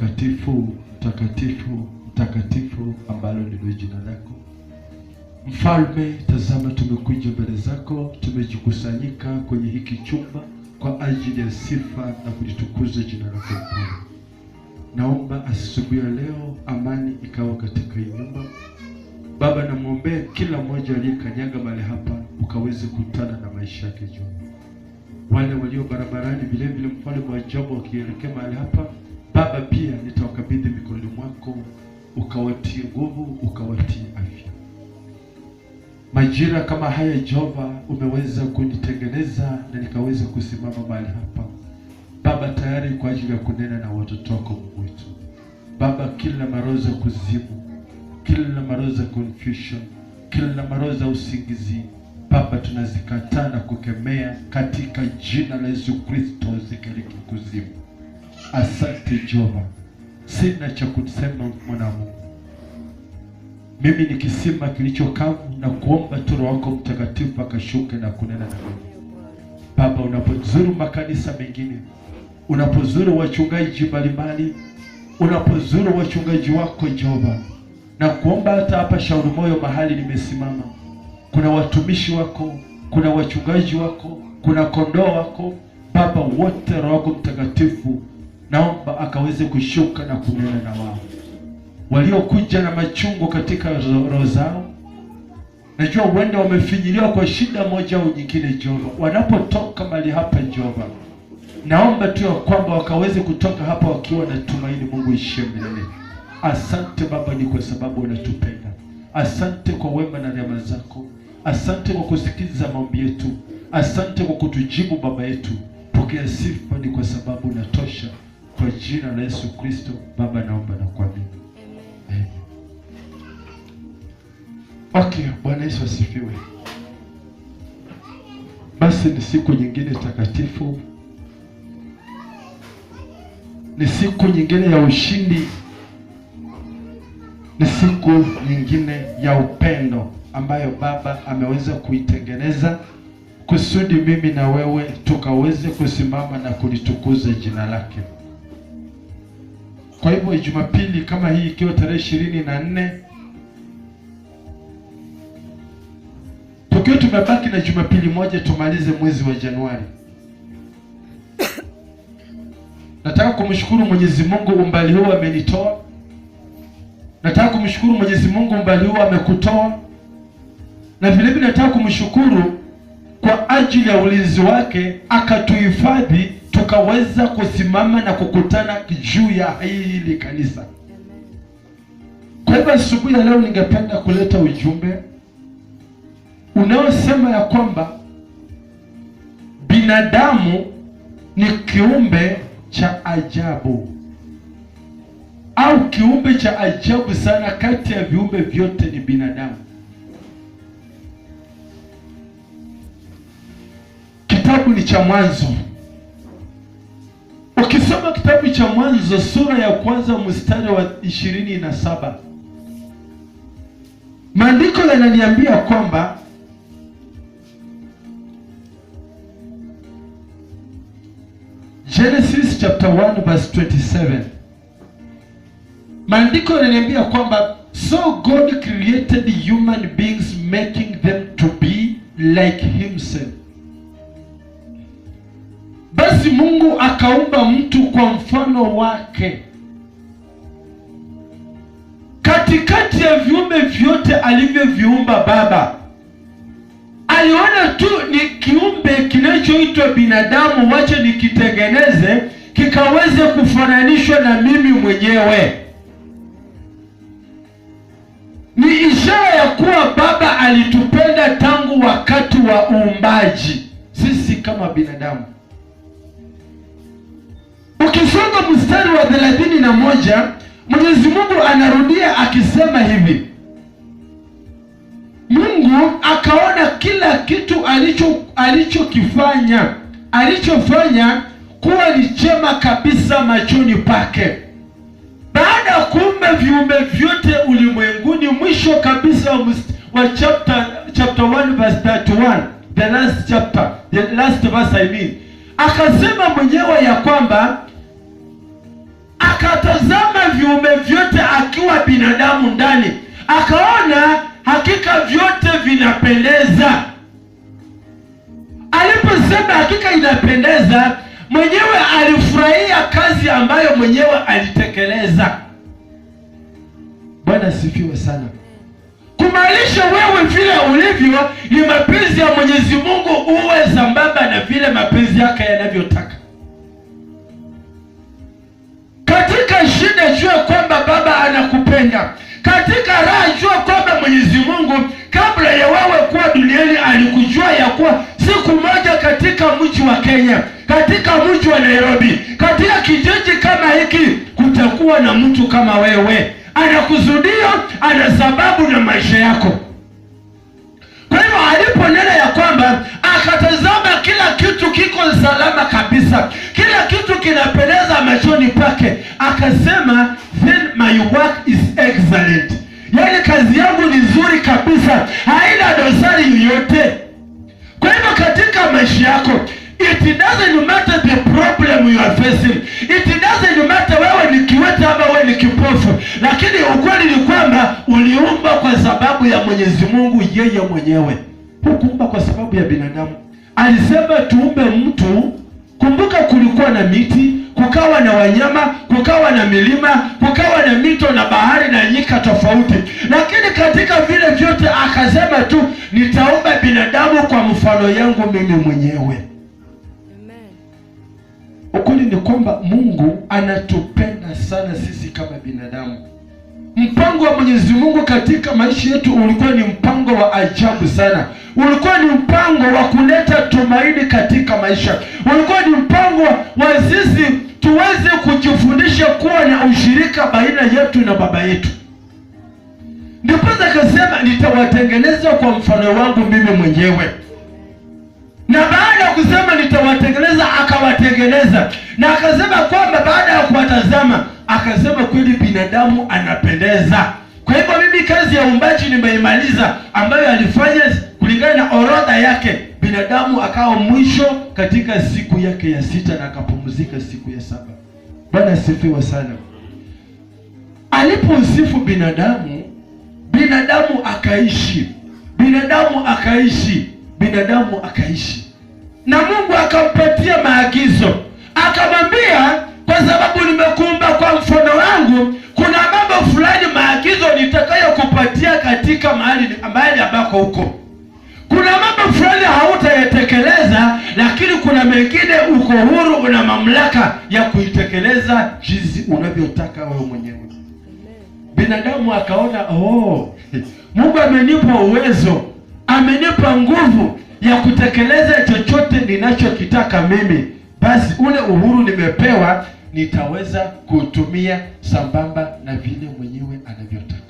mtakatifu, mtakatifu, mtakatifu ambalo ndilo jina lako. Mfalme, tazama tumekuja mbele zako, tumejikusanyika kwenye hiki chumba kwa ajili ya sifa na kulitukuza jina lako. Naomba asubuhi ya leo amani ikawa katika hii nyumba. Baba, namwombea kila mmoja aliyekanyaga mahali hapa ukaweze kukutana na maisha yake juu. Wale walio barabarani vile vile, mfalme wa ajabu, wakielekea mahali hapa, Baba, pia nitawakabidhi mikononi mwako, ukawatie nguvu, ukawatie afya. Majira kama haya Jehova, umeweza kunitengeneza na nikaweza kusimama mahali hapa Baba, tayari kwa ajili ya kunena na watoto wako Mungu wetu. Baba, kila maroza kuzimu, kila maroza confusion, kila maroza usingizi, Baba, tunazikataa na kukemea katika jina la Yesu Kristo, zikariki kuzimu. Asante Jehova, sina cha kusema mwana Mungu. Mimi ni kisima kilicho kavu, na kuomba tu Roho wako Mtakatifu akashuke na kunena na mimi. Baba, unapozuru makanisa mengine, unapozuru wachungaji mbalimbali, unapozuru wachungaji wako Jehova, na kuomba hata hapa Shauri Moyo mahali nimesimama, kuna watumishi wako, kuna wachungaji wako, kuna kondoo wako Baba, wote Roho wako Mtakatifu naomba akaweze kushuka na kunena na wao. Waliokuja na machungu katika roho zao, najua huenda wamefinyiliwa kwa shida moja au nyingine Jehova, wanapotoka mahali hapa Jehova, naomba tu ya kwamba wakaweze kutoka hapa wakiwa na tumaini. Mungu ishie milele. Asante Baba, ni kwa sababu unatupenda. Asante kwa wema na neema zako. Asante kwa kusikiliza maombi yetu. Asante kwa kutujibu Baba yetu. Pokea sifa, ni kwa sababu unatosha. Kwa jina la Yesu Kristo Baba naomba na kuamini. Amen. Okay, Bwana Yesu asifiwe. Basi ni siku nyingine takatifu, ni siku nyingine ya ushindi, ni siku nyingine ya upendo ambayo Baba ameweza kuitengeneza kusudi mimi na wewe tukaweze kusimama na kulitukuza jina lake. Kwa hivyo Jumapili kama hii ikiwa tarehe 24, tukiwa tumebaki na Jumapili moja tumalize mwezi wa Januari, nataka kumshukuru Mwenyezi Mungu umbali huu amenitoa. Nataka kumshukuru Mwenyezi Mungu umbali huu amekutoa, na vile vile nataka kumshukuru kwa ajili ya ulinzi wake, akatuhifadhi tukaweza kusimama na kukutana juu ya hili kanisa. Kwa hivyo asubuhi ya leo ningependa kuleta ujumbe unaosema ya kwamba binadamu ni kiumbe cha ajabu, au kiumbe cha ajabu sana. Kati ya viumbe vyote ni binadamu. Kitabu ni cha Mwanzo. Ukisoma kitabu cha Mwanzo sura ya kwanza mstari wa 27, maandiko yananiambia kwamba Genesis chapter 1 verse 27, maandiko yananiambia kwamba so God created human beings making them to be like himself. Basi Mungu akaumba mtu kwa mfano wake. Katikati ya viumbe vyote alivyoviumba Baba, aliona tu ni kiumbe kinachoitwa binadamu, wacha nikitengeneze kikaweze kufananishwa na mimi mwenyewe. Ni ishara ya kuwa Baba alitupenda tangu wakati wa uumbaji sisi kama binadamu. Ukisoma mstari wa 31, Mwenyezi Mungu anarudia akisema hivi: Mungu akaona kila kitu alichofanya kuwa ni chema kabisa machoni pake. Baada ya kuumba viumbe vyote ulimwenguni, mwisho kabisa wa chapter 1 verse 31, the last verse I mean, akasema mwenyewe ya kwamba akatazama akatazama viumbe vyote akiwa binadamu ndani, akaona hakika vyote vinapendeza. Aliposema hakika inapendeza, mwenyewe alifurahia kazi ambayo mwenyewe alitekeleza. Bwana sifiwe sana. Kumaanisha wewe vile ulivyo ni mapenzi ya Mwenyezi Mungu uwe sambamba na vile mapenzi yake yanavyotaka. Katika shida jua kwamba Baba anakupenda. Katika raha jua kwamba Mwenyezi Mungu kabla ya wewe kuwa duniani alikujua ya kuwa siku moja katika mji wa Kenya, katika mji wa Nairobi, katika kijiji kama hiki kutakuwa na mtu kama wewe. Anakusudia, ana sababu na maisha yako. Kwa hivyo aliponena ya kwamba akatazama kila kitu kiko salama kabisa, kila kitu kinapendeza machoni pake, akasema then my work is excellent. Yaani kazi yangu ni nzuri kabisa, haina dosari yoyote. Kwa hivyo katika maisha yako, it doesn't matter the problem you are facing. It doesn't matter wewe ni kiwete ama wewe ni kipofu. Lakini ukweli ni kwamba uliumba kwa sababu ya Mwenyezi Mungu yeye mwenyewe. Hukuumba kwa sababu ya binadamu. Alisema tuumbe mtu. Kumbuka kulikuwa na miti, kukawa na wanyama, kukawa na milima, kukawa na mito na bahari na nyika tofauti. Lakini katika vile vyote akasema tu nitaumba binadamu kwa mfano yangu mimi mwenyewe. Ukweli ni kwamba Mungu anatupenda sana sisi kama binadamu. Mpango wa Mwenyezi Mungu katika maisha yetu ulikuwa ni mpango wa ajabu sana. Ulikuwa ni mpango wa kuleta tumaini katika maisha. Ulikuwa ni mpango wa sisi tuweze kujifundisha kuwa na ushirika baina yetu na Baba yetu. Ndipo akasema nitawatengeneza kwa mfano wangu mimi mwenyewe. Na baada ya kusema nitawatengeneza, akawatengeneza. Na akasema kwamba baada ya kuwatazama, akasema kweli binadamu anapendeza. Kwa hivyo mimi kazi ya uumbaji nimeimaliza, ambayo alifanya kulingana na orodha yake. Binadamu akawa mwisho katika siku yake ya 6 na akapumzika siku ya 7. Bwana asifiwe sana. Alipomsifu binadamu, binadamu akaishi. Binadamu akaishi. Binadamu akaishi. Na Mungu akampatia maagizo. Akamwambia kwa sababu nimekuumba kwa mfano wangu, kuna mambo fulani maagizo nitakayokupatia katika mahali ambako huko. Kuna mambo fulani hautayatekeleza, lakini kuna mengine uko huru, una mamlaka ya kuitekeleza jinsi unavyotaka wewe mwenyewe. Binadamu akaona, Mungu amenipa uwezo, amenipa nguvu ya kutekeleza chochote ninachokitaka mimi. Basi ule uhuru nimepewa nitaweza kutumia sambamba na vile mwenyewe anavyotaka.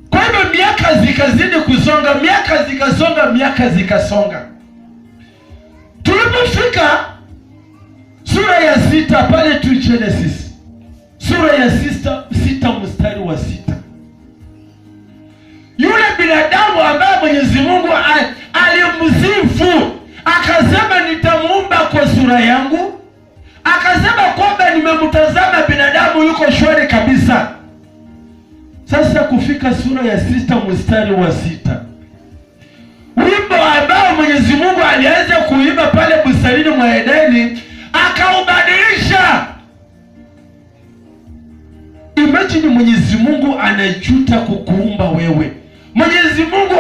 Kwa hivyo miaka zikazidi kusonga, miaka zikasonga. Tulipofika sura ya 6 pale tu Genesis, sura ya 6 mstari wa 6. Yule binadamu ambaye Mwenyezi Mungu alimsifu, akasema nitamuumba kwa sura yangu. Akasema kwamba nimemtazama binadamu yuko shwari kabisa. Sasa kufika sura ya 6 mstari wa 6, wimbo ambao Mwenyezi Mungu alianza kuimba pale bustanini mwa Edeni akaubadilisha. Imagine Mwenyezi Mungu anajuta kukuumba wewe. Mwenyezi Mungu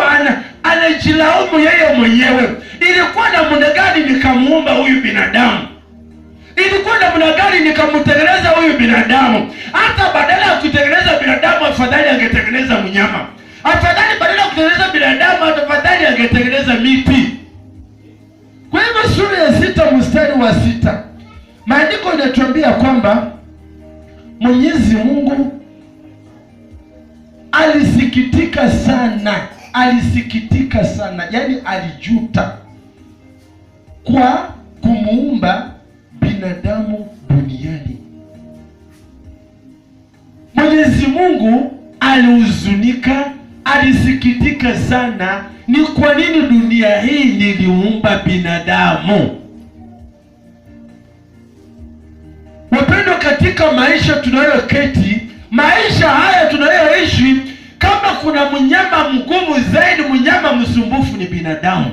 anajilaumu yeye mwenyewe. Ilikuwa namna gani nikamuumba huyu binadamu? Ilikuwa namna gani nikamtengeneza huyu binadamu? Hata badala ya kutengeneza binadamu, afadhali angetengeneza mnyama. Afadhali badala ya kutengeneza binadamu, afadhali angetengeneza miti. Kwa hivyo sura ya 6 mstari wa 6, maandiko yanatuambia kwamba Mwenyezi Mungu alisikitika sana, yani alijuta kwa kumuumba binadamu duniani. Mwenyezi Mungu alihuzunika, alisikitika sana. Ni kwa nini dunia hii niliumba binadamu? Wapendwa katika maisha tunayoketi, maisha haya tunayoishi, kama kuna mnyama mgumu zaidi, mnyama msumbufu ni binadamu.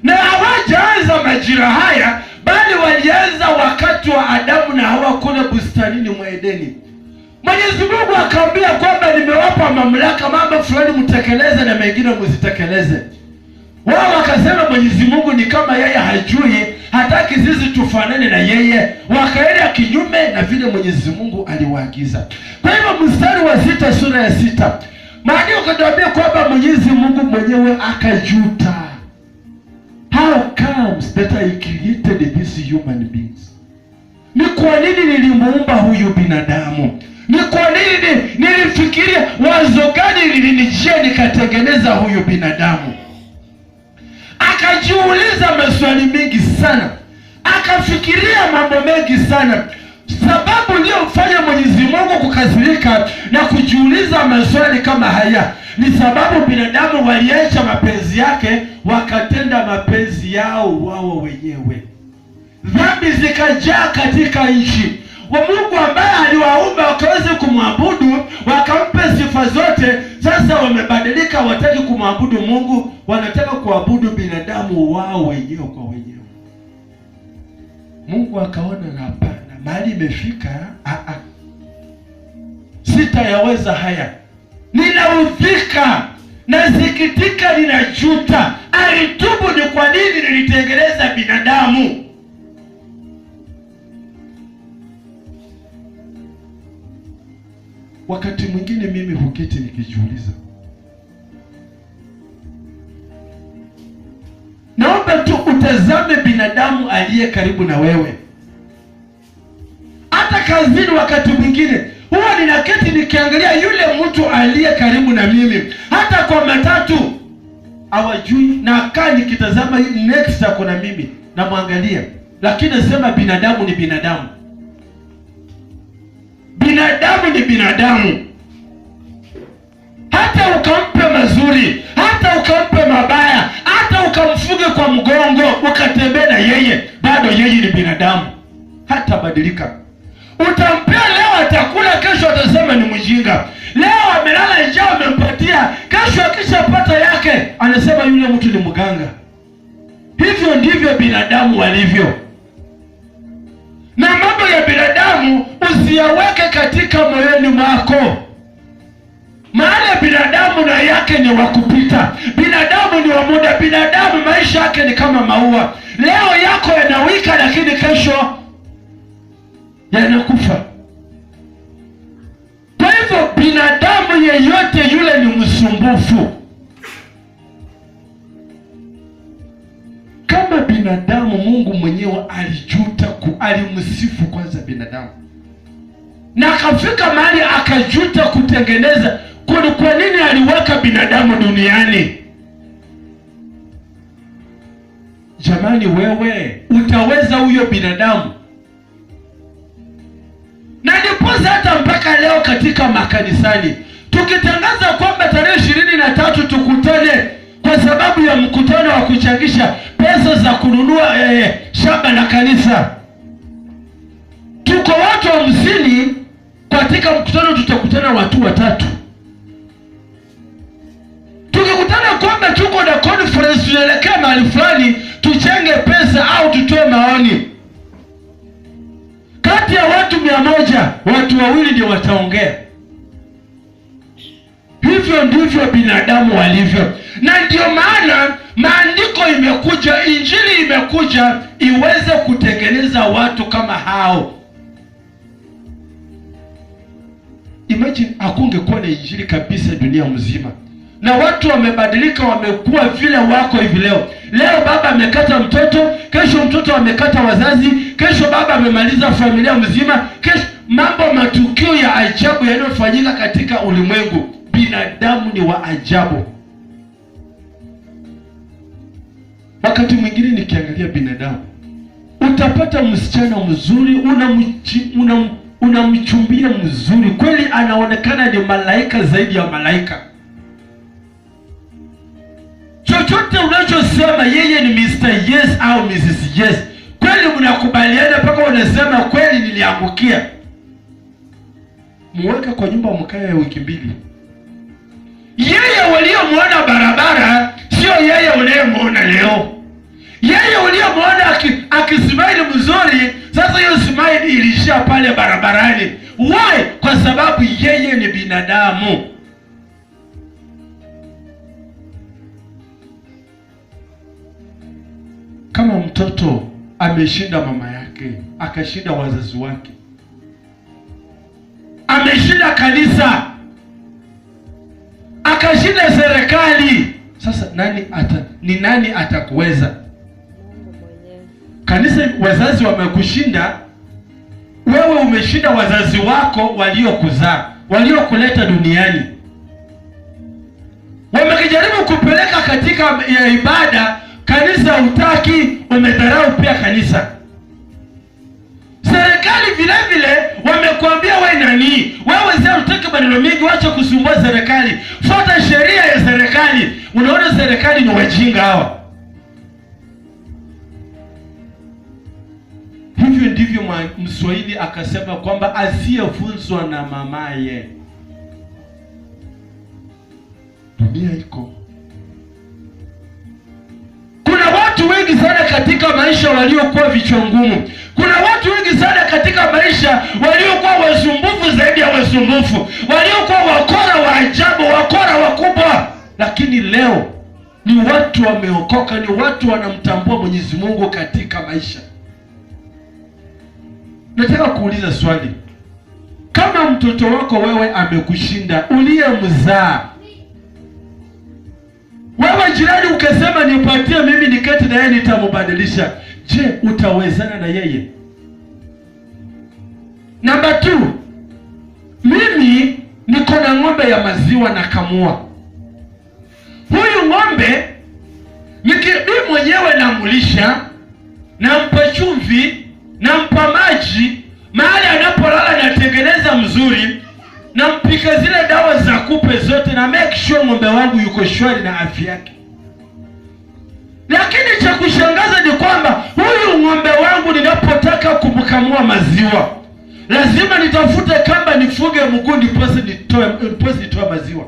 Na hawajaanza majira haya, bali walianza wakati wa Adamu na Hawa kule bustanini mwa Edeni. Mwenyezi Mungu akaambia kwamba nimewapa mamlaka, mambo fulani mtekeleze na mengine msitekeleze. Wao wakasema Mwenyezi Mungu ni kama yeye hajui, hataki sisi tufanane na yeye. Wakaenda kinyume na vile Mwenyezi Mungu aliwaagiza. Kwa hivyo mstari wa 6 sura ya 6, maandiko yanatuambia kwamba Mwenyezi Mungu mwenyewe akajuta. How comes that I created these human beings? Ni kwa nini nilimuumba huyu binadamu? Ni kwa nini nilifikiria, wazo gani lilinijia nikatengeneza huyu binadamu? Akajiuliza maswali mengi sana, akafikiria mambo mengi sana. Sababu iliyomfanya Mwenyezi Mungu kukasirika na kujiuliza maswali kama haya ni sababu binadamu waliacha mapenzi yake, wakatenda mapenzi yao wao wenyewe. Dhambi zikajaa katika nchi. Wa Mungu ambaye aliwaumba wakaweze kumwabudu, wakampe sifa zote, sasa wamebadilika, wataki kumwabudu Mungu, wanataka kuabudu binadamu wao wenyewe kwa wenyewe. Mungu akaona hapana, mahali imefika, sitayaweza haya. Ninaudhika, nasikitika, ninajuta. Alitubu ni kwa nini nilitengeneza binadamu. Wakati mwingine mimi huketi nikijiuliza, naomba tu utazame binadamu aliye karibu na wewe. Hata kazini wakati mwingine huwa ninaketi nikiangalia yule mtu aliye karibu na mimi. Hata kwa matatu hawajui, na kaa nikitazama next ako na mimi na muangalia, lakini nasema binadamu ni binadamu. Binadamu ni binadamu. Hata ukampe mazuri, hata ukampe mabaya, hata ukamfuge kwa mgongo ukatembea na yeye, bado yeye ni binadamu. Hata badilika. Utampea leo atakula, kesho atasema ni mjinga. Leo amelala njaa umempatia, kesho akishapata yake anasema yule mtu ni mganga. Hivyo ndivyo binadamu walivyo. Na mambo ya binadamu usiyaweke katika moyoni mwako. Maana binadamu na yake ni wakupita. Binadamu ni wa muda. Binadamu maisha yake ni kama maua. Leo yako yanawika, lakini kesho yanakufa. Kwa hivyo binadamu yeyote yule ni msumbufu. Kama binadamu, Mungu mwenyewe alijuta, alimsifu kwanza binadamu, na akafika mahali akajuta kutengeneza. Kwa nini aliweka binadamu duniani? Jamani, wewe utaweza huyo binadamu? Na ndiposa hata mpaka leo katika makanisani tukitangaza kwamba tarehe 23 tukutane kwa sababu ya mkutano wa kuchangisha pesa za kununua shamba la kanisa, tuko watu 50. Katika mkutano tutakutana watu 3. Tukikutana kwamba tuko na conference tunaelekea mahali fulani, tuchenge pesa au tutoe maoni, kati ya watu 100 watu 2 ndio wataongea. Hivyo ndivyo binadamu walivyo. Na ndio maana maandiko imekuja, injili imekuja iweze kutengeneza watu kama hao. Imagine hakungekuwa na injili kabisa dunia mzima, na watu wamebadilika, wamekuwa vile wako hivi leo. Leo baba amekata mtoto, kesho mtoto amekata wazazi, kesho baba amemaliza familia mzima, kesho mambo, matukio ya ajabu yanayofanyika katika ulimwengu. Binadamu ni wa ajabu. Wakati mwingine nikiangalia binadamu, utapata msichana mzuri, unamchumbia mzuri kweli, anaonekana ni malaika zaidi ya malaika. Chochote unachosema yeye ni Mr. Yes au Mrs. Yes, kweli mnakubaliana mpaka unasema kweli ameangukia, muweke kwa nyumba mkae ya wiki 2. Yeye uliyomwona barabara sio yeye unayemwona leo. Yeye uliyomwona akismaili mzuri, sasa hiyo smile ilishia pale barabarani. Why? Kwa sababu yeye ni binadamu. Kama mtoto ameshinda mama yake, akashinda wazazi wake, ameshinda kanisa, akashinda serikali, sasa nani atakuweza? Kanisa, wazazi wamekushinda, wewe umeshinda wazazi wako waliokuzaa, waliokuleta duniani. Wamekijaribu kupeleka katika ibada, kanisa hutaki, umedharau pia kanisa. Serikali vile vile wamekuambia wewe nani? Wewe sasa unataka maneno mengi, wacha kusumbua serikali. Fuata sheria ya serikali. Unaona serikali ni wajinga hawa. Hivyo ndivyo Mswahili akasema kwamba asiyefunzwa na mamaye. Dunia iko. Kuna watu wengi sana katika maisha waliokuwa vichwa ngumu. Kuna watu wengi sana katika maisha waliokuwa wasumbufu zaidi ya wasumbufu, waliokuwa wakora wa ajabu, wakora wakubwa. Lakini leo ni watu wameokoka, ni watu wanamtambua Mwenyezi Mungu katika maisha. Nataka kuuliza swali. Kama mtoto wako wewe amekushinda, uliyemzaa, wewe jirani ukasema nipatie mimi niketi na yeye nitamubadilisha, je, utawezana na yeye? Namba 2, mimi niko na ng'ombe ya maziwa na kamua. Huyu ng'ombe mimi mwenyewe namulisha, nampa chumvi, nampa maji, mahali anapolala natengeneza mzuri, nampika zile dawa za kupe zote, na make sure ng'ombe wangu yuko shwari na afya yake. Lakini cha kushangaza ni kwamba huyu ng'ombe wangu ninapotaka kumkamua maziwa, lazima nitafute kamba nifunge mguu ndiposa nitoe maziwa.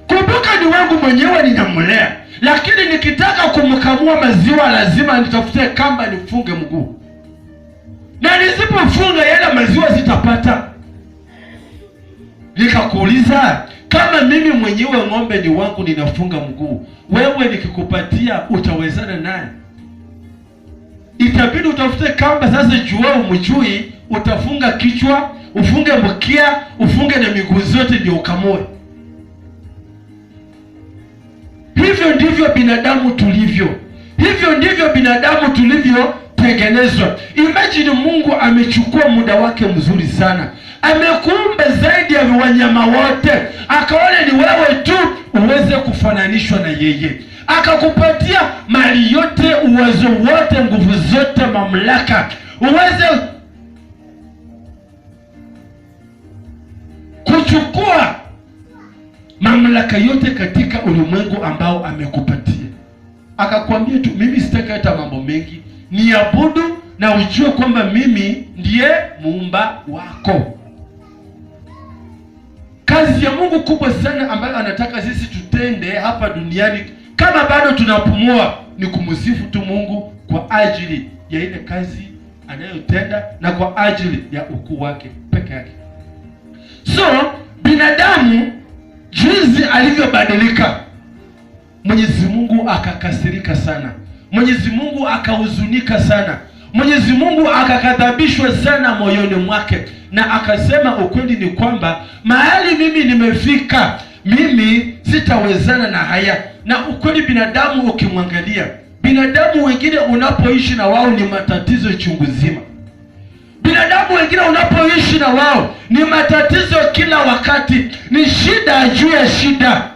Kumbuka ni wangu mwenyewe, ninamlea, lakini nikitaka kumkamua maziwa lazima nitafute kamba nifunge mguu. Na nisipofunga yale maziwa zitapata. Nikakuuliza, kama mimi mwenyewe ng'ombe ni wangu ninafunga mguu, wewe nikikupatia utawezana naye? Itabidi utafute kamba sasa, jua umjui, utafunga kichwa, ufunge mkia, ufunge na miguu zote ndio ukamue. Hivyo ndivyo binadamu tulivyo. Hivyo ndivyo binadamu tulivyotengenezwa. Imagine Mungu amechukua muda wake mzuri sana. Amekuumba zaidi ya wanyama wote. Akaona ni wewe tu uweze kufananishwa na yeye. Akakupatia mali yote, uwezo wote, nguvu zote, mamlaka. Uweze kuchukua mamlaka yote katika ulimwengu ambao amekupatia. Akakwambia tu, mimi sitaki hata mambo mengi, niabudu na ujue kwamba mimi ndiye muumba wako. Kazi ya Mungu kubwa sana ambayo anataka sisi tutende hapa duniani kama bado tunapumua ni kumsifu tu Mungu kwa ajili ya ile kazi anayotenda na kwa ajili ya ukuu wake peke yake. So binadamu jinsi alivyobadilika, Mwenyezi Mungu akakasirika sana. Mwenyezi Mungu akahuzunika sana. Mwenyezi Mungu akakadhabishwa sana moyoni mwake, na akasema ukweli ni kwamba mahali mimi nimefika, mimi sitawezana na haya. Na ukweli binadamu ukimwangalia, binadamu wengine unapoishi na wao ni matatizo chungu zima. Binadamu wengine unapoishi na wao ni matatizo kila wakati, ni shida juu ya shida.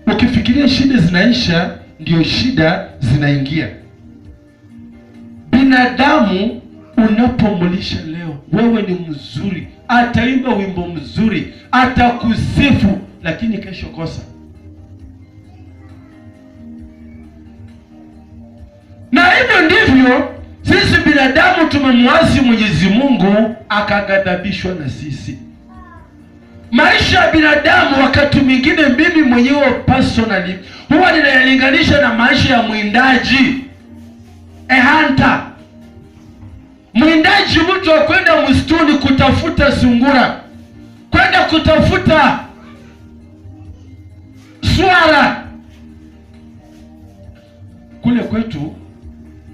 Ukifikiria shida zinaisha, ndio shida zinaingia. Binadamu unapomlisha leo, wewe ni mzuri, ataimba wimbo mzuri, atakusifu, lakini kesho kosa. Na hivyo ndivyo binadamu tumemwasi Mwenyezi Mungu akaghadhabishwa na sisi. Maisha ya binadamu wakati mwingine, mimi mwenyewe personally huwa ninayalinganisha na maisha ya mwindaji, hunter. Mwindaji, mtu wa kwenda msituni kutafuta sungura, kwenda kutafuta swara. Kule kwetu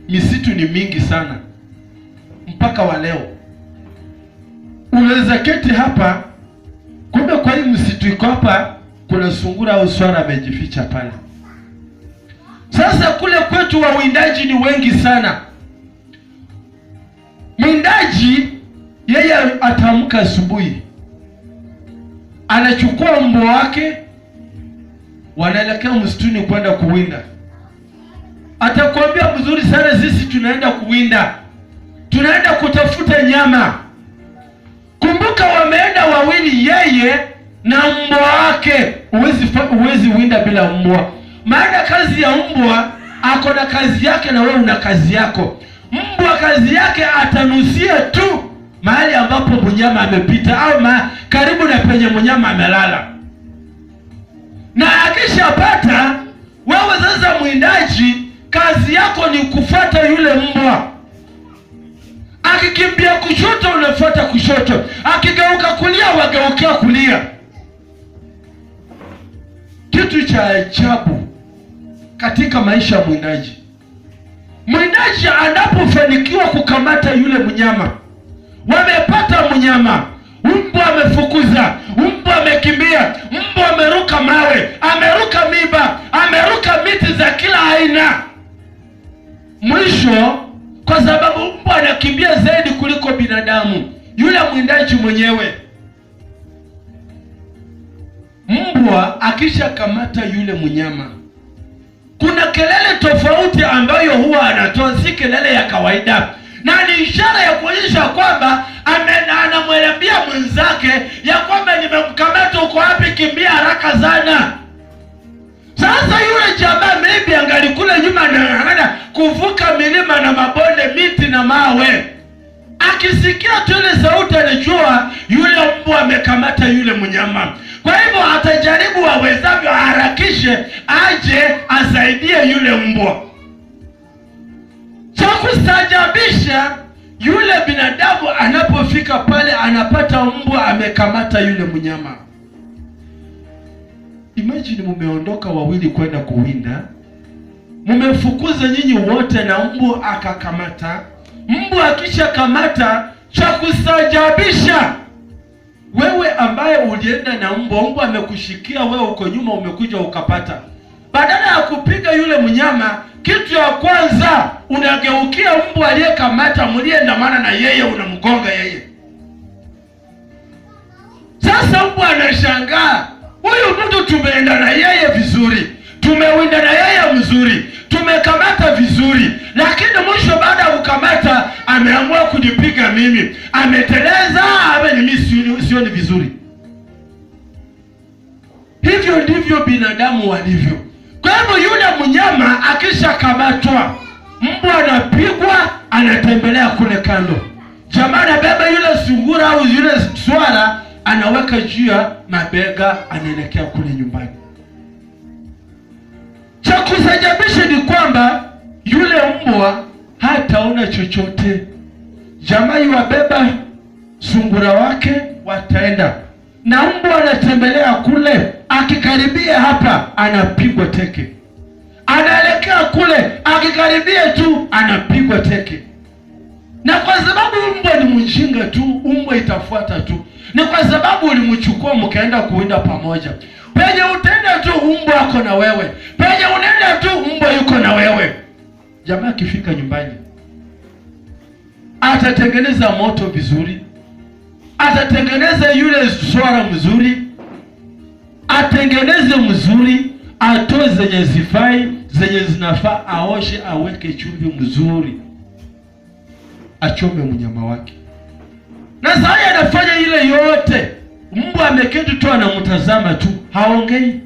misitu ni mingi sana, mpaka wa leo unaweza keti hapa, kumbe kwa hii msitu iko hapa kuna sungura au swara amejificha pale. Sasa kule kwetu wawindaji ni wengi sana. Mwindaji yeye ataamka asubuhi, anachukua mbwa wake, wanaelekea msituni kwenda kuwinda. Atakwambia mzuri sana, sisi tunaenda kuwinda, tunaenda kutafuta nyama. Kumbuka wameenda wawili, yeye na mbwa wake. Huwezi winda bila mbwa, maana kazi ya mbwa, ako na kazi yake na wewe una kazi yako. Mbwa kazi yake atanusia tu mahali ambapo mnyama amepita au karibu na penye mnyama amelala, na akishapata, wewe sasa mwindaji, kazi yako ni kufuata yule mbwa. Akikimbia kushoto unafuata kushoto, akigeuka kulia wageukia kulia. Kitu cha ajabu katika maisha ya mwindaji, mwindaji anapofanikiwa kukamata yule mnyama, wamepata mnyama, mbwa amefukuza, mbwa amekimbia, mbwa ameruka mawe, ameruka miba, ameruka miti za kila aina. Mwisho, kwa sababu mbwa anakimbia zaidi kuliko binadamu, yule mwindaji mwenyewe, mbwa akisha kamata yule mnyama, kuna kelele tofauti ambayo huwa anatoa, si kelele ya kawaida, na ni ishara ya kuonyesha kwamba anamwelembia mwenzake ya kwamba nimemkamata, uko wapi, kimbia haraka sana. Sasa yule jamaa maybe angalikula nyuma, anaenda kuvuka milima na mabonde, miti na mawe, akisikia tu ile sauti anajua yule mbwa amekamata yule mnyama. Kwa hivyo atajaribu awezavyo harakishe aje asaidie yule mbwa. Cha kustajabisha, yule binadamu anapofika pale anapata mbwa amekamata yule mnyama. Imagine mumeondoka wawili kwenda kuwinda, mumefukuza nyinyi wote na mbwa akakamata. Mbwa akisha kamata, cha kustajabisha, wewe ambaye ulienda na mbwa amekushikia, wewe uko nyuma umekuja ukapata. Badala ya kupiga yule mnyama, kitu ya kwanza unageukia mbwa aliyekamata, mliendamana na yeye, unamgonga yeye. Sasa mbwa anashangaa, huyu mtu tumeenda na yeye vizuri, tumewinda na yeye mzuri, tumekamata vizuri, lakini mwisho baada ya kukamata ameamua kunipiga mimi, ameteleza, mimi sioni vizuri. Hivyo ndivyo binadamu walivyo. Kwa hivyo yule mnyama akisha kamatwa, mbwa anapigwa, anatembelea kule kando. Jamaa anabeba yule sungura au yule swara, anaweka juu ya mabega, anaelekea kule nyumbani. Cha kusajabisha ni kwamba yule mbwa hataona chochote. Jamaa yuwabeba sungura wake, wataenda na mbwa anatembelea kule, akikaribia hapa anapigwa teke, anaelekea kule, akikaribia tu anapigwa teke. Na kwa sababu mbwa ni mjinga tu, mbwa itafuata tu. Ni kwa sababu ulimchukua mkaenda kuwinda pamoja. Penye utenda tu mbwa ako na wewe, penye unaenda tu mbwa yuko na wewe. Jamaa akifika nyumbani, atatengeneza moto vizuri, atatengeneza yule swara mzuri, atengeneze mzuri, atoe zenye zifai, zenye zinafaa, aoshe, aweke chumvi mzuri, achome mnyama wake. Na sasa anafanya ile yote, mbwa ameketi tu anamtazama tu, haongei.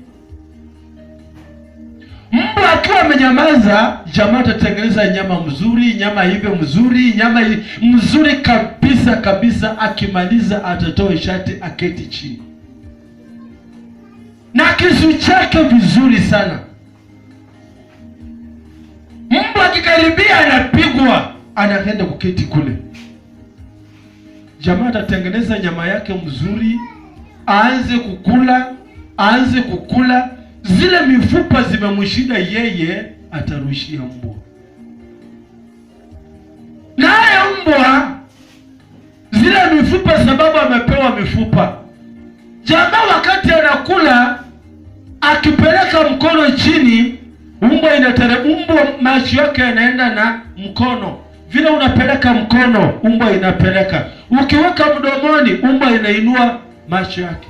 Mbwa Mbwa akiwa amenyamaza, jamaa atatengeneza nyama mzuri, nyama ive mzuri, nyama mzuri kabisa kabisa. Akimaliza atatoa shati, aketi chini na kisu chake vizuri sana. Mbwa akikaribia anapigwa, anaenda kuketi kule. Jamaa atatengeneza nyama yake mzuri, aanze kukula. Zile mifupa zimemshinda yeye, atarushia mbwa. Naye mbwa zile mifupa, sababu amepewa mifupa. Jamaa wakati anakula, akipeleka mkono chini, mbwa mbwa macho yake yanaenda na mkono. Vile unapeleka mkono, mbwa inapeleka. Ukiweka mdomoni, mbwa inainua macho yake.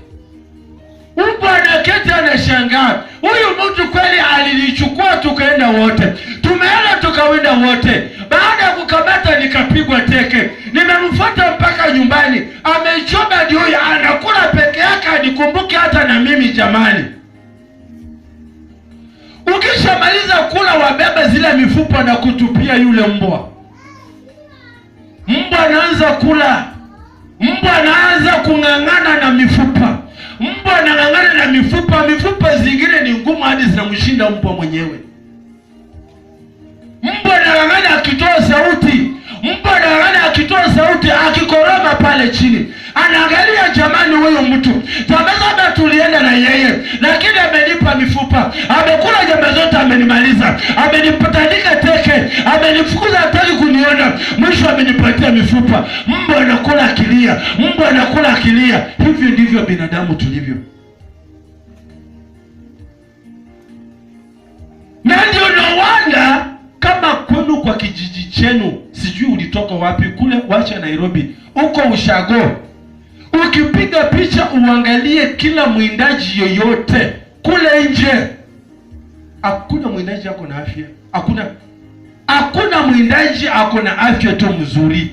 Mbwa anaketi anashangaa, huyu mtu kweli alinichukua tukaenda wote. Tumeenda tukawinda wote. Baada ya kukamata nikapigwa teke. Nimemfuata mpaka nyumbani. Amechoma ndio anakula peke yake, anikumbuke hata na mimi jamani. Ukishamaliza kula, wabeba zile mifupa na kutupia yule mbwa. Mbwa anaanza kula. Mbwa anaanza kung'ang'ana na mifupa. Mbwa anang'ang'ana na mifupa. Mifupa zingine ni ngumu hadi zinamshinda mbwa mwenyewe. Mbwa anang'ang'ana akitoa sauti. Mbwa anang'ang'ana akitoa sauti, akikoroma pale chini. Anaangalia, jamani, huyo mtu tabazaba tulienda na yeye, lakini amenipa mifupa. Amekula nyama zote, amenimaliza. Amenipatandika teke, amenifukuza, hataki kuniona. Mwisho amenipatia mifupa. Mbwa anakula akilia. Mbwa anakula akilia. Hivyo ndivyo binadamu tulivyo. Na ndio nawanda kama kwenu kwa kijiji chenu, sijui ulitoka wapi, kule wacha Nairobi, uko ushago. Ukipiga picha uangalie kila mwindaji yoyote kule nje, hakuna mwindaji ako na afya. Hakuna mwindaji ako na afya tu mzuri.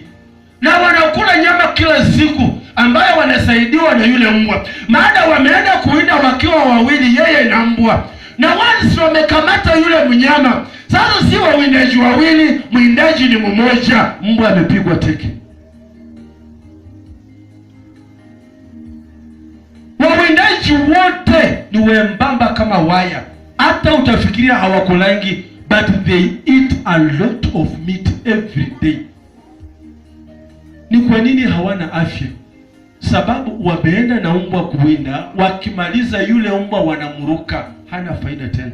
Na wanakula nyama kila siku ambayo wanasaidiwa na yule mbwa. Maana wameenda kuinda wakiwa wawili, yeye na mbwa. Na once wamekamata yule mnyama, sasa si wawindaji wawili, mwindaji ni mmoja, mbwa amepigwa teke. Wawindaji wote ni wembamba kama waya. Hata utafikiria hawakulangi, but they eat a lot of meat every day. Ni kwa nini hawana afya? Sababu wameenda na mbwa kuwinda, wakimaliza yule mbwa wanamruka, hana faida tena.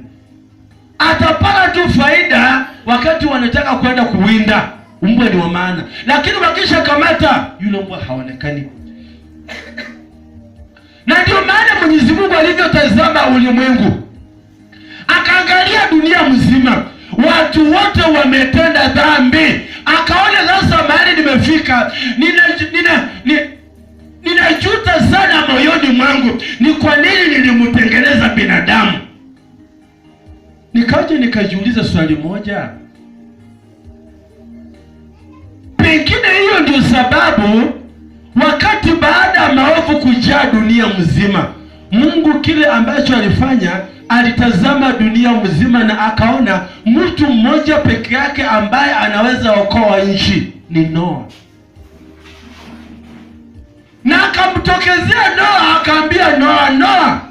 Atapata tu faida wakati wanataka kwenda kuwinda. Mbwa ni wa maana, lakini wakisha kamata yule mbwa haonekani. Na ndio maana Mwenyezi Mungu alivyotazama ulimwengu, akaangalia dunia mzima, watu wote wametenda dhambi. Akaona sasa mahali nimefika, ninajuta sana moyoni mwangu, ni kwa nini nilimtengeneza binadamu? Nikaja nikajiuliza swali moja, pengine hiyo ndio sababu wakati baada ya maovu kujaa dunia mzima, Mungu kile ambacho alifanya, alitazama dunia mzima na akaona mtu mmoja peke yake ambaye anaweza okoa nchi ni Noa. Na akamtokezea Noa, akaambia Noa,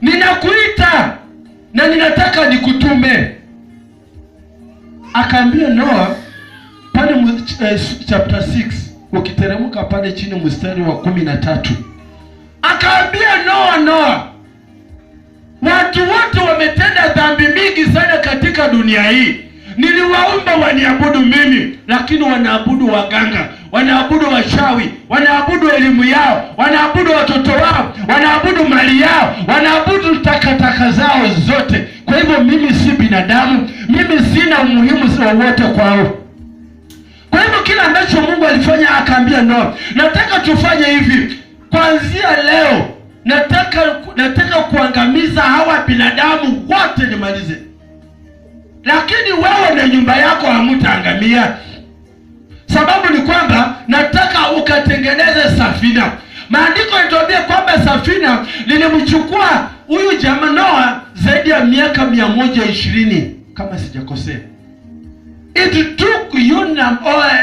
ninakuita na ninataka nikutume. Akaambia Noa pale chapter 6, ukiteremka pale chini mstari wa 13. Akaambia Noa, watu wote wametenda dhambi mingi sana katika dunia hii. Niliwaumba waniabudu mimi, lakini wanaabudu waganga, wanaabudu wachawi, wanaabudu elimu yao, wanaabudu watoto wao, wanaabudu mali yao, wanaabudu takataka zao zote. Kwa hivyo mimi si binadamu, mimi sina umuhimu wowote kwao. Kwa hivyo kila ambacho Mungu alifanya, akaambia Noa, nataka tufanye hivi. Kuanzia leo nataka kuangamiza hawa binadamu wote, nimalize. Lakini wewe na nyumba yako hamtaangamia. Sababu ni kwamba nataka ukatengeneze safina. Maandiko yanatuambia kwamba safina lilimchukua huyu jamaa Noa zaidi ya miaka 120 kama sijakosea. It took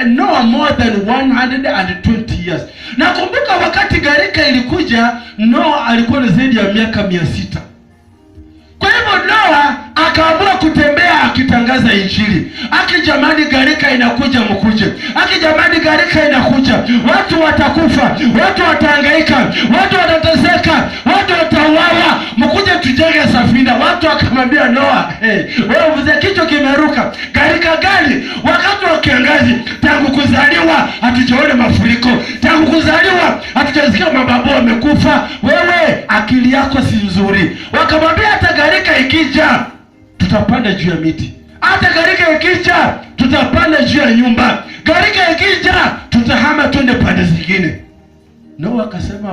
Noah more than 120 years. Nakumbuka wakati gharika ilikuja, Noah alikuwa na zaidi ya miaka 600. Kwa hivyo Noah akaamua kutembea akitangaza Injili. Jamani gharika inakuja, mkuje. Jamani gharika inakuja. Watu watakufa, watu watahangaika, watu watateseka, watu watauawa. Mkuje tujenge safina. Watu wakamwambia Noah, wewe mzee kichwa kimeruka. Gharika gani? Wakati wa kiangazi, tangu kuzaliwa hatujaona mafuriko. Tangu kuzaliwa hatujasikia mababu wamekufa. Wewe akili yako si nzuri. Wakamwambia hata gharika ikija tutapanda juu ya miti. Hata gharika ikija tutapanda juu ya nyumba. Gharika ikija tutahama twende pande zingine. Noah akasema,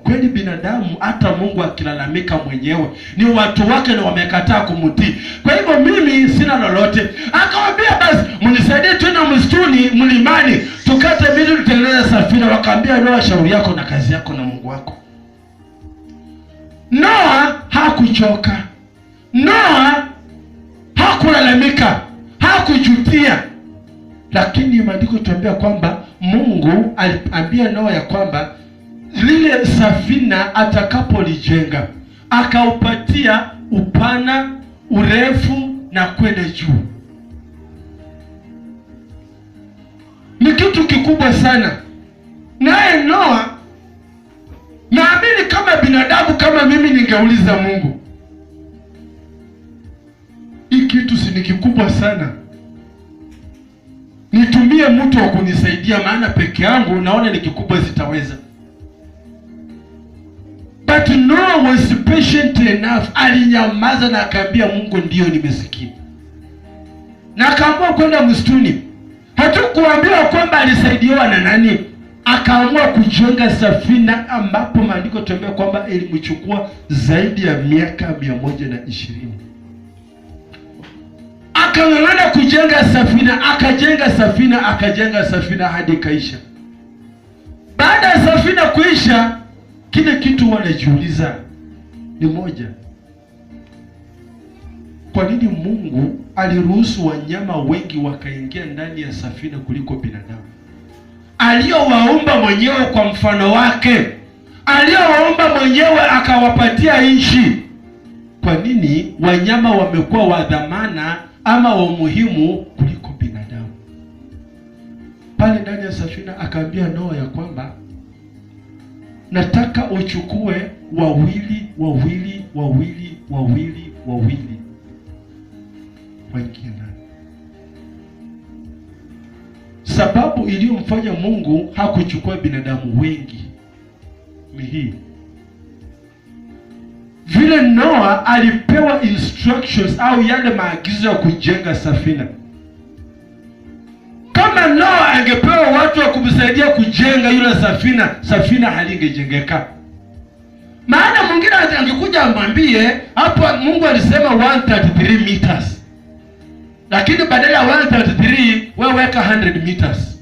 kweli binadamu hata Mungu akilalamika mwenyewe ni watu wake na wamekataa kumtii. Kwa hivyo mimi sina lolote. Akamwambia basi mnisaidie twende msituni, mlimani, tukate miti tutengeneze safina. Wakaambia Noah, shauri yako na kazi yako na Mungu wako. Noah hakuchoka. Noah hakulalamika, hakujutia. Lakini maandiko tuambia kwamba Mungu aliambia Noah ya kwamba lile safina atakapolijenga akaupatia upana, urefu na kwenda juu. Ni kitu kikubwa sana. Naye Noah, naamini kama binadamu kama mimi ningeuliza Mungu, hii kitu si ni kikubwa sana, nitumie mtu wa kunisaidia, maana peke yangu naona ni kikubwa sitaweza. But Noah was patient enough. Alinyamaza na akaambia Mungu, ndio nimesikia. Na akaamua kwenda msituni. Hatukuambiwa kwamba alisaidiwa na nani. Akaamua kujenga safina ambapo maandiko tuambia kwamba ilimchukua zaidi ya miaka 120. Akang'ang'ana kujenga safina, akajenga safina hadi kaisha. Baada ya safina kuisha, kile kitu wanajiuliza ni moja. Kwa nini Mungu aliruhusu wanyama wengi wakaingia ndani ya safina kuliko binadamu? Aliyowaumba mwenyewe kwa mfano wake, aliyowaumba mwenyewe akawapatia nchi. Kwa nini wanyama wamekuwa wa dhamana ama wa muhimu kuliko binadamu? Pale ndani ya safina akaambia Noah ya kwamba nataka uchukue wawili waingie ndani. Sababu iliyomfanya Mungu hakuchukua binadamu wengi ni hii. Vile Noah alipewa instructions au yale maagizo ya kujenga safina. Kama Noah angepewa watu wa kumsaidia kujenga yule safina, safina halingejengeka. Maana mwingine angekuja amwambie, hapo Mungu alisema 133 meters. Lakini badala ya 133 wewe weka 100 meters.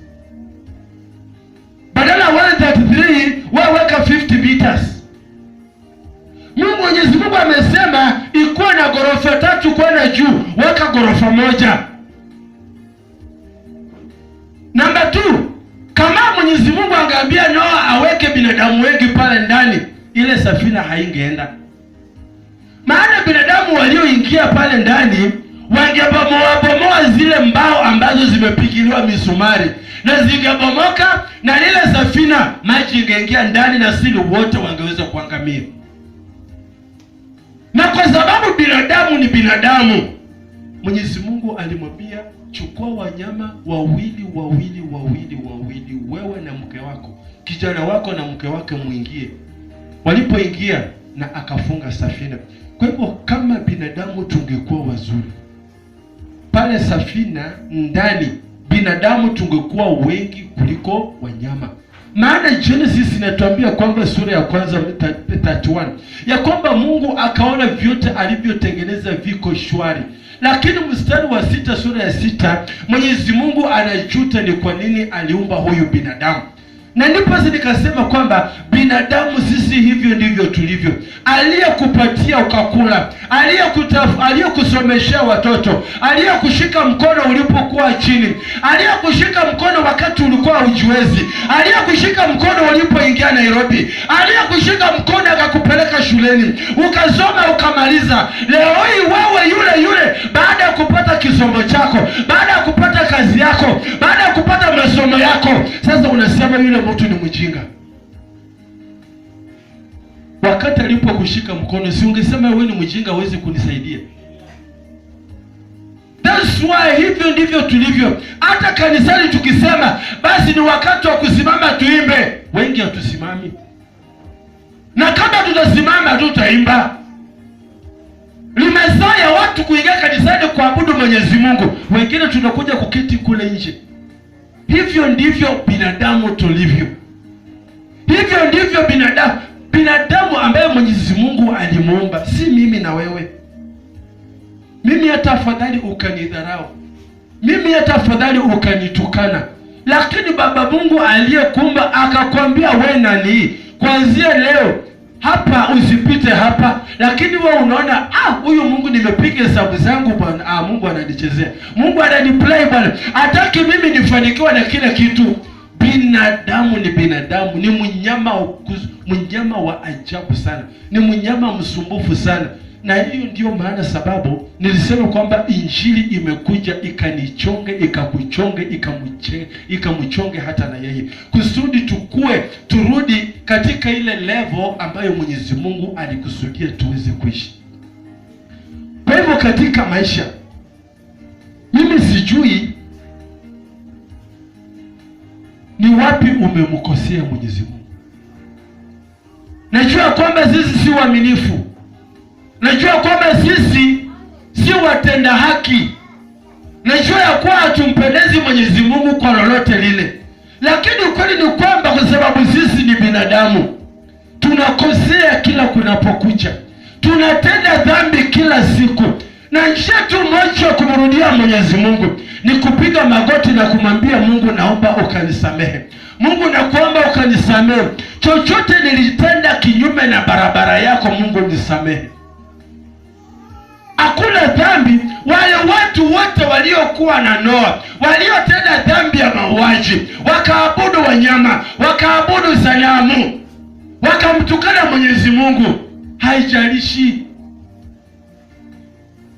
Badala ya 133 wewe weka 50 meters. Mwenyezi Mungu amesema ikuwa na ghorofa 3 kwenda juu, weka ghorofa 1. Namba 2, kama Mwenyezi Mungu angeambia Noah aweke binadamu wengi pale ndani, ile safina haingeenda. Maana binadamu walioingia pale ndani wangebomoa zile mbao ambazo zimepigiliwa misumari, na zingebomoka, na lile safina maji ingeingia ndani na sisi wote wangeweza kuangamia. Na kwa sababu binadamu ni binadamu, Mwenyezi Mungu alimwambia chukua wanyama wawili, wewe na mke wako, kijana wako na mke wake muingie. Walipoingia na akafunga safina. Kwa hivyo kama binadamu tungekuwa wazuri pale safina ndani, binadamu tungekuwa wengi kuliko wanyama. Maana Genesis inatuambia kwamba sura ya kwanza 31 ya kwamba Mungu akaona vyote alivyotengeneza viko shwari. Lakini mstari wa 6 sura ya 6 Mwenyezi Mungu anajuta ni kwa nini aliumba huyu binadamu. Na ndipo nikasema kwamba binadamu sisi hivyo ndivyo tulivyo. Aliyekupatia ukakula, aliyekusomeshea watoto, aliyekushika mkono ulipokuwa chini, aliyekushika mkono wakati ulikuwa hujiwezi, aliyekushika mkono ulipoingia Nairobi, aliyekushika mkono akakupeleka shuleni ukasoma ukamaliza. Leo hii wewe yule baada ya kupata kisomo chako, baada ya kupata kazi yako, baada ya kupata masomo yako, sasa unasema yule mtu ni mjinga. Wakati alipokushika mkono, si ungesema wewe ni mjinga, huwezi kunisaidia? That's why hivyo ndivyo tulivyo. Hata kanisani tukisema basi ni wakati wa kusimama tuimbe, wengi hatusimami. Na kama tutasimama tutaimba. Limesaa ya watu kuingia kanisani kuabudu Mwenyezi Mungu, wengine tunakuja kuketi kule nje. Hivyo ndivyo binadamu tulivyo. Hivyo ndivyo binadamu ambaye Mwenyezi Mungu alimuumba, si mimi na wewe. Mimi hata afadhali ukanidharau, mimi hata afadhali ukanitukana, lakini Baba Mungu aliyekuumba akakwambia wewe nani, kuanzia leo hapa usipite hapa. Lakini wewe unaona huyu Mungu nimepiga hesabu zangu bwana, Mungu ananichezea, Mungu ananiplay bwana, hataki mimi nifanikiwe na kila kitu. Binadamu ni binadamu, ni mnyama wa ajabu sana, ni mnyama msumbufu sana. Na hiyo ndio maana sababu nilisema kwamba injili imekuja ikanichonge, ikakuchonge, ikamchonge hata na yeye, kusudi turudi katika ile level ambayo Mwenyezi Mungu alikusudia tuweze kuishi. Kwa hivyo katika maisha, mimi sijui ni wapi umemkosea Mwenyezi Mungu. Najua kwamba sisi si waaminifu, najua kwamba sisi si watenda haki, najua ya kuwa hatumpendezi Mwenyezi Mungu kwa lolote lile. Lakini ukweli ni kwamba kwa sababu sisi ni binadamu, tunakosea kila kunapokucha, tunatenda dhambi kila siku. Na njia tu moja kumrudia Mwenyezi Mungu ni kupiga magoti na kumwambia Mungu, naomba ukanisamehe. Mungu nakuomba ukanisamehe. Chochote nilitenda kinyume na barabara yako, Mungu nisamehe. Hakuna dhambi. Wale watu wote waliokuwa na Noa, waliotenda dhambi ya mauaji, wakaabudu wanyama, wakaabudu sanamu, wakamtukana Mwenyezi Mungu, haijalishi.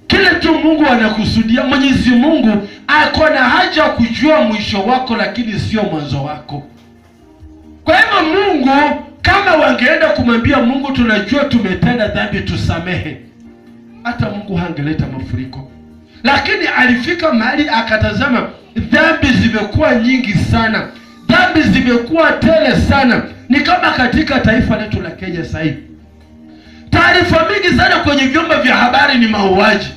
Kile tu Mungu anakusudia, Mwenyezi Mungu ako na haja kujua mwisho wako, lakini sio mwanzo wako. Kwa hivyo Mungu, kama wangeenda kumwambia Mungu, tunajua tumetenda dhambi, tusamehe, hata Mungu hangeleta mafuriko. Lakini alifika mahali akatazama dhambi zimekuwa nyingi sana, dhambi zimekuwa tele sana. Ni kama katika taifa letu la Kenya sasa hivi, taarifa mingi sana kwenye vyombo vya habari ni mauaji.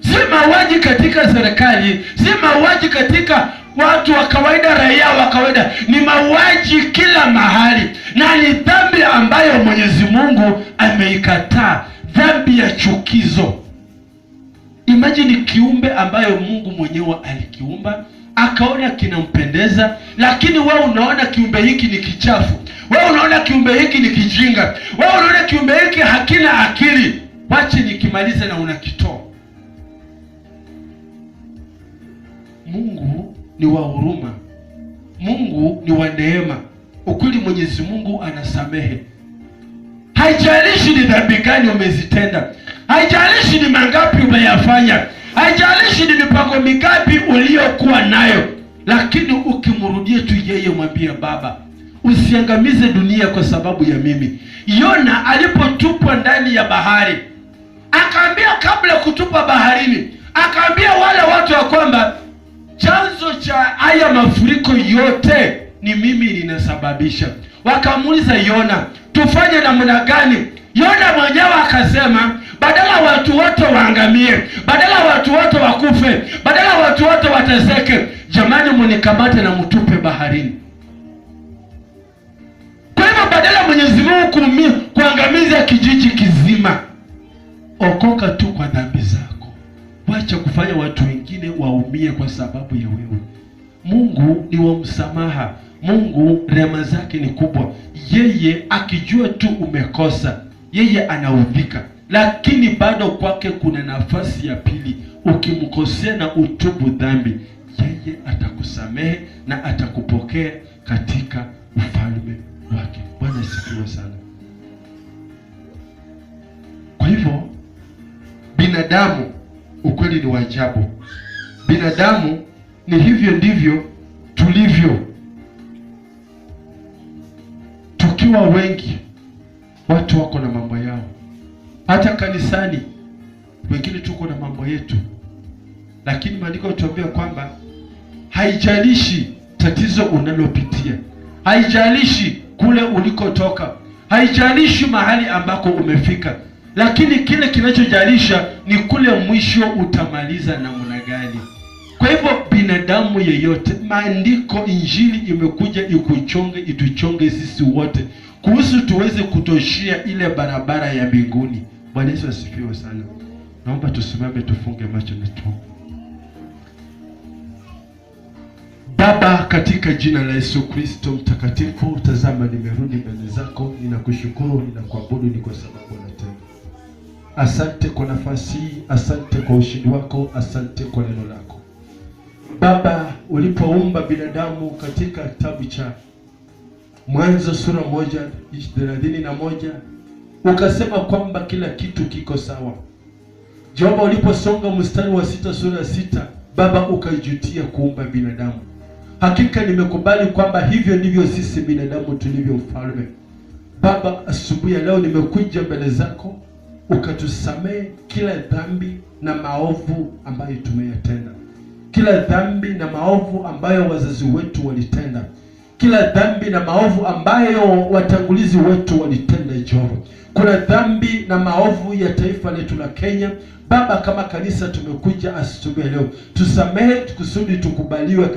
Si mauaji katika serikali, si mauaji katika watu wa kawaida, raia wa kawaida, ni mauaji kila mahali. Na ni dhambi ambayo Mwenyezi Mungu ameikataa, dhambi ya chukizo. Imagine kiumbe ambayo Mungu mwenyewe alikiumba, akaona kinampendeza, lakini wewe unaona kiumbe hiki ni kichafu, wewe unaona kiumbe hiki ni kijinga, wewe unaona kiumbe hiki hakina akili, wache nikimalize na unakitoa. Mungu ni wa huruma, Mungu ni wa neema. Ukweli Mwenyezi Mungu anasamehe. Haijalishi ni dhambi gani umezitenda, haijalishi ni mangapi umeyafanya, haijalishi ni mipango mingapi uliyokuwa nayo, lakini ukimrudia tu yeye, mwambie Baba, usiangamize dunia kwa sababu ya mimi. Yona alipotupwa ndani ya bahari, akaambia kabla kutupa baharini, akaambia wale watu wa kwamba chanzo cha haya mafuriko yote ni mimi ninasababisha. Wakamuuliza Yona, tufanye namna gani? Yona mwenyewe akasema, badala watu wote waangamie, badala watu wote wakufe, badala watu wote wateseke, jamani munikamate na mtupe baharini. Kwa hivyo badala Mwenyezi Mungu kuangamiza kijiji kizima, okoka tu kwa dhambi zako. Wacha kufanya watu wengine waumie kwa sababu ya wewe. Mungu ni wa msamaha, Mungu rehema zake ni kubwa. Yeye akijua tu umekosa, yeye anaudhika, lakini bado kwake kuna nafasi ya pili. Ukimkosea na utubu dhambi, yeye atakusamehe na atakupokea katika ufalme wake. Bwana asifiwe sana. Kwa hivyo binadamu, ukweli ni wajabu. Binadamu ni hivyo ndivyo tulivyo. Tukiwa wengi, watu wako na mambo yao. Hata kanisani wengine tuko na mambo yetu, lakini maandiko yanatuambia kwamba haijalishi tatizo unalopitia, haijalishi kule ulikotoka, haijalishi mahali ambako umefika, lakini kile kinachojalisha ni kule mwisho utamaliza namna gani. Kwa hivyo binadamu yeyote, maandiko, injili imekuja ikuchonge, ituchonge sisi wote kuhusu tuweze kutoshia ile barabara ya mbinguni. Bwana Yesu asifiwe sana. Naomba tusimame, tufunge macho na tuombe. Baba, katika jina la Yesu Kristo mtakatifu, tazama nimerudi mbele zako, ninakushukuru, ninakuabudu, ni kwa sababu unatenda. Asante kwa nafasi hii, asante kwa ushindi wako, asante kwa neno lako. Baba, ulipoumba binadamu katika kitabu cha Mwanzo sura 1:31 ukasema kwamba kila kitu kiko sawa. Jehova, uliposonga mstari wa 6 sura 6, Baba ukaijutia kuumba binadamu. Hakika nimekubali kwamba hivyo ndivyo sisi binadamu tulivyo mfalme. Baba, asubuhi ya leo nimekuja mbele zako, ukatusamehe kila dhambi na maovu ambayo tumeyatenda, kila dhambi na maovu ambayo wazazi wetu walitenda, kila dhambi na maovu ambayo watangulizi wetu walitenda. Jehova, kuna dhambi na maovu ya taifa letu la Kenya. Baba, kama kanisa tumekuja asubuhi leo, tusamehe kusudi tukubaliwe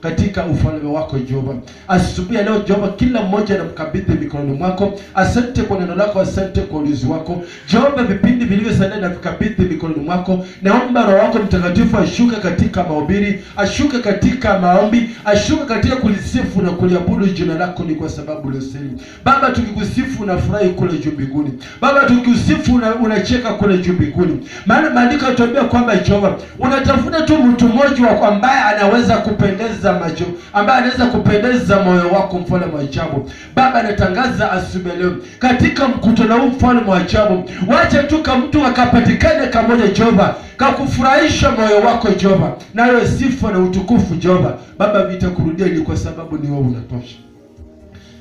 katika ufalme wako. Jehova, asubuhi leo Jehova, kila mmoja anamkabidhi mikononi mwako. Asante kwa neno lako, asante kwa ulinzi wako. Jehova, vipindi vilivyosalia na vikabidhi mikononi mwako. Naomba Roho wako Mtakatifu ashuke katika mahubiri, ashuke katika maombi, ashuke katika kulisifu na kuliabudu jina lako, ni kwa sababu unastahili. Baba, tukikusifu unafurahi kule juu mbinguni. Baba, tukikusifu unacheka kule juu mbinguni. Maana maandiko yanatuambia kwamba Jehova, unatafuta tu mtu mmoja ambaye anaweza kupendeza macho, ambaye anaweza kupendeza moyo wako, mfalme wa ajabu. Baba, natangaza asubuhi leo katika mkutano huu, mfalme wa ajabu, wacha tu kama mtu akapatikane kamoja Jehova, kakufurahisha moyo wako Jehova, nayo sifa na utukufu Jehova. Baba, vitakurudia ni kwa sababu ni wewe unatosha.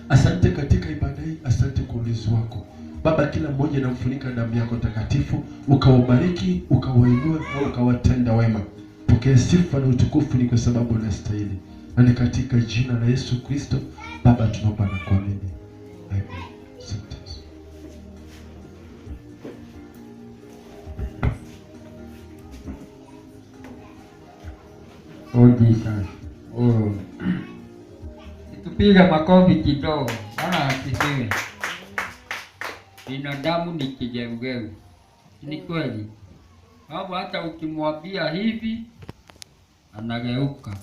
Asante katika ibada hii, asante kwa ulinzi wako. Baba, kila mmoja namfunika damu yako takatifu, ukawabariki, ukawainue na ukawatenda wema. Pokea sifa na utukufu, ni kwa sababu unastahili. Na ni katika jina la Yesu Kristo Baba tunaomba na kuamini. Amen. Asante. Oh Jesus. Oh. Tupiga makofi kidogo. Bwana asifiwe. Binadamu ni kigeugeu. Ni kweli. Hapo hata ukimwambia hivi anageuka.